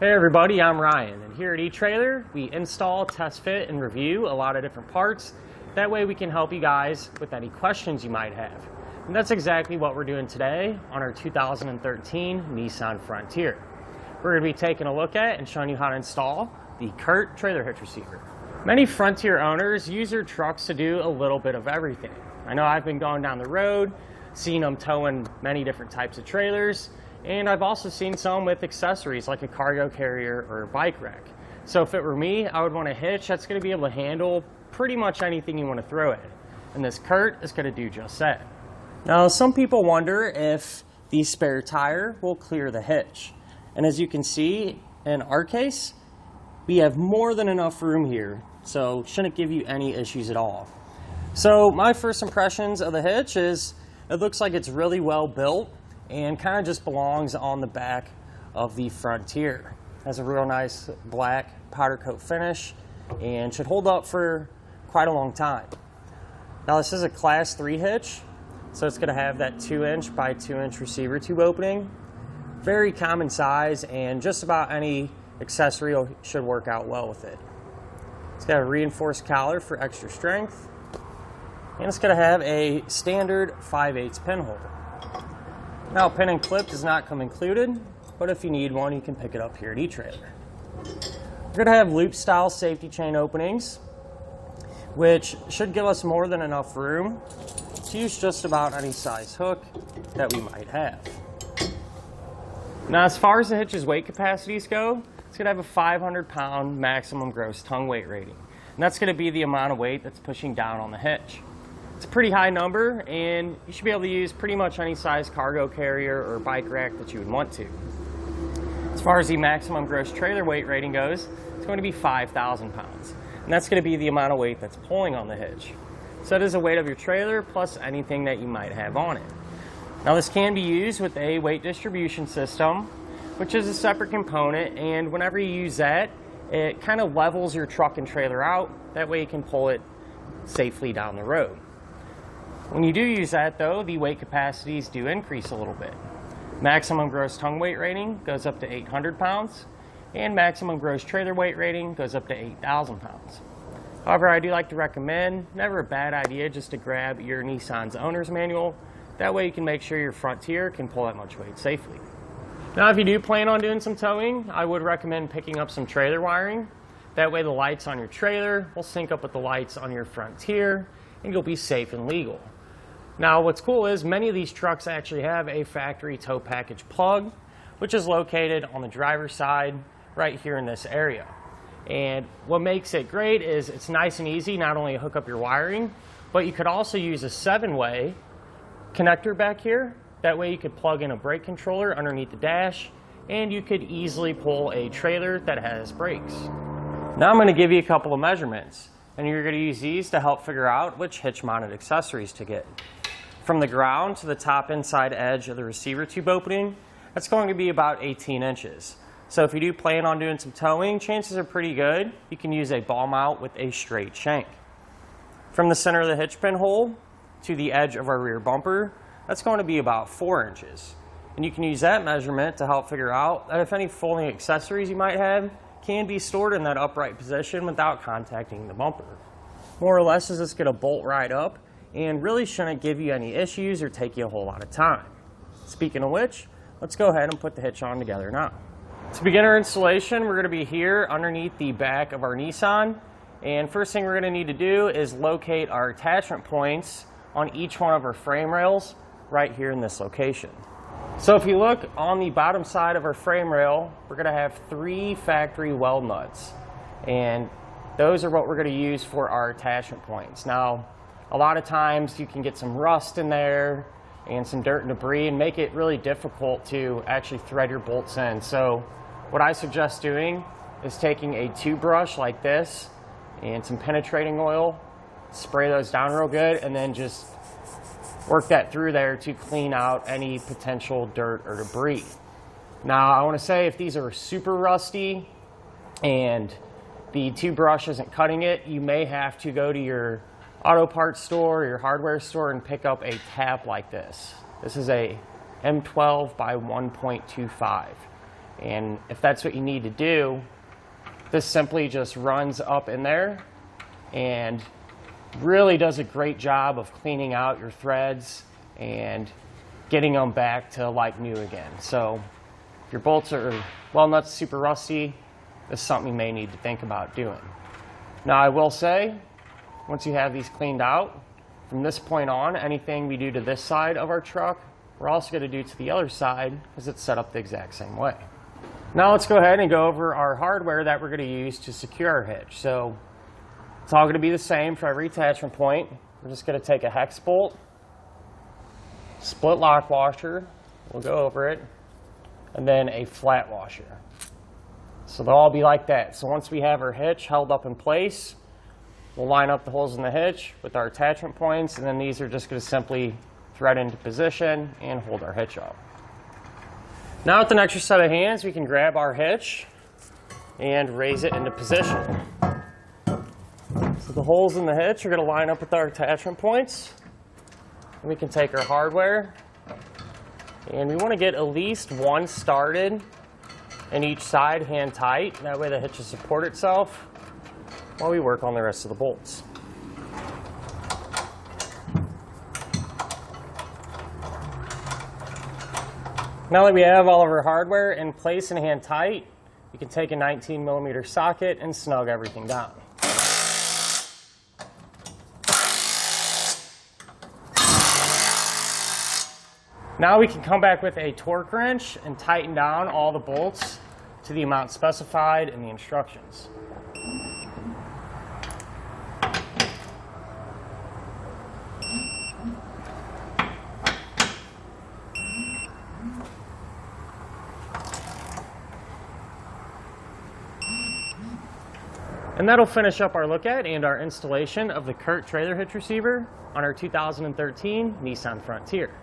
Hey everybody, I'm Ryan, and here at eTrailer, we install, test fit, and review a lot of different parts. That way we can help you guys with any questions you might have. And that's exactly what we're doing today on our 2013 Nissan Frontier. We're going to be taking a look at and showing you how to install the CURT Trailer Hitch receiver. Many Frontier owners use their trucks to do a little bit of everything. I know I've been going down the road, seeing them towing many different types of trailers, and I've also seen some with accessories like a cargo carrier or a bike rack. So if it were me, I would want a hitch that's going to be able to handle pretty much anything you want to throw at. And this CURT is going to do just that. Now, some people wonder if the spare tire will clear the hitch. And as you can see, in our case, we have more than enough room here, so shouldn't give you any issues at all. So my first impressions of the hitch is it looks like it's really well built and kind of just belongs on the back of the Frontier. Has a real nice black powder coat finish and should hold up for quite a long time. Now this is a class 3 hitch, so it's going to have that 2-inch by 2-inch receiver tube opening. Very common size, and just about any accessory should work out well with it. It's got a reinforced collar for extra strength, and it's going to have a standard 5/8 pin holder. Now, pin and clip does not come included, but if you need one, you can pick it up here at eTrailer. We're going to have loop style safety chain openings, which should give us more than enough room to use just about any size hook that we might have. Now, as far as the hitch's weight capacities go, it's going to have a 500-pound maximum gross tongue weight rating. And that's going to be the amount of weight that's pushing down on the hitch. It's a pretty high number, and you should be able to use pretty much any size cargo carrier or bike rack that you would want to. As far as the maximum gross trailer weight rating goes, it's going to be 5,000 pounds. And that's going to be the amount of weight that's pulling on the hitch. So that is the weight of your trailer plus anything that you might have on it. Now this can be used with a weight distribution system, which is a separate component, and whenever you use that, it kind of levels your truck and trailer out. That way you can pull it safely down the road. When you do use that though, the weight capacities do increase a little bit. Maximum gross tongue weight rating goes up to 800 pounds, and maximum gross trailer weight rating goes up to 8,000 pounds. However, I do like to recommend, never a bad idea just to grab your Nissan's owner's manual. That way you can make sure your Frontier can pull that much weight safely. Now if you do plan on doing some towing, I would recommend picking up some trailer wiring. That way the lights on your trailer will sync up with the lights on your Frontier, and you'll be safe and legal. Now what's cool is many of these trucks actually have a factory tow package plug, which is located on the driver's side right here in this area. And what makes it great is it's nice and easy not only to hook up your wiring, but you could also use a 7-way connector back here. That way you could plug in a brake controller underneath the dash, and you could easily pull a trailer that has brakes. Now I'm going to give you a couple of measurements, and you're going to use these to help figure out which hitch mounted accessories to get. From the ground to the top inside edge of the receiver tube opening, that's going to be about 18 inches. So if you do plan on doing some towing, chances are pretty good you can use a ball mount with a straight shank. From the center of the hitch pin hole to the edge of our rear bumper, that's going to be about 4 inches. And you can use that measurement to help figure out that if any folding accessories you might have can be stored in that upright position without contacting the bumper. More or less, is this going to bolt right up and really shouldn't give you any issues or take you a whole lot of time. Speaking of which, let's go ahead and put the hitch on together now. To begin our installation, we're going to be here underneath the back of our Nissan, and first thing we're going to need to do is locate our attachment points on each one of our frame rails right here in this location. So if you look on the bottom side of our frame rail, we're going to have 3 factory weld nuts, and those are what we're going to use for our attachment points. Now a lot of times you can get some rust in there and some dirt and debris and make it really difficult to actually thread your bolts in. So what I suggest doing is taking a tube brush like this and some penetrating oil, spray those down real good, and then just work that through there to clean out any potential dirt or debris. Now I want to say, if these are super rusty and the tube brush isn't cutting it, you may have to go to your auto parts store or your hardware store and pick up a tab like this. This is a M12 by 1.25. And if that's what you need to do, this simply just runs up in there and really does a great job of cleaning out your threads and getting them back to like new again. So if your bolts are, well, not super rusty, this is something you may need to think about doing. Now I will say, once you have these cleaned out, from this point on, anything we do to this side of our truck, we're also going to do to the other side because it's set up the exact same way. Now let's go ahead and go over our hardware that we're going to use to secure our hitch. So it's all going to be the same for every attachment point. We're just going to take a hex bolt, split lock washer, we'll go over it, and then a flat washer. So they'll all be like that. So once we have our hitch held up in place, we'll line up the holes in the hitch with our attachment points, and then these are just going to simply thread into position and hold our hitch up. Now with an extra set of hands, we can grab our hitch and raise it into position. So the holes in the hitch are going to line up with our attachment points. And we can take our hardware, and we want to get at least one started in each side, hand tight. That way the hitch will support itself while we work on the rest of the bolts. Now that we have all of our hardware in place and hand tight, you can take a 19mm socket and snug everything down. Now we can come back with a torque wrench and tighten down all the bolts to the amount specified in the instructions. And that'll finish up our look at and our installation of the CURT Trailer Hitch receiver on our 2013 Nissan Frontier.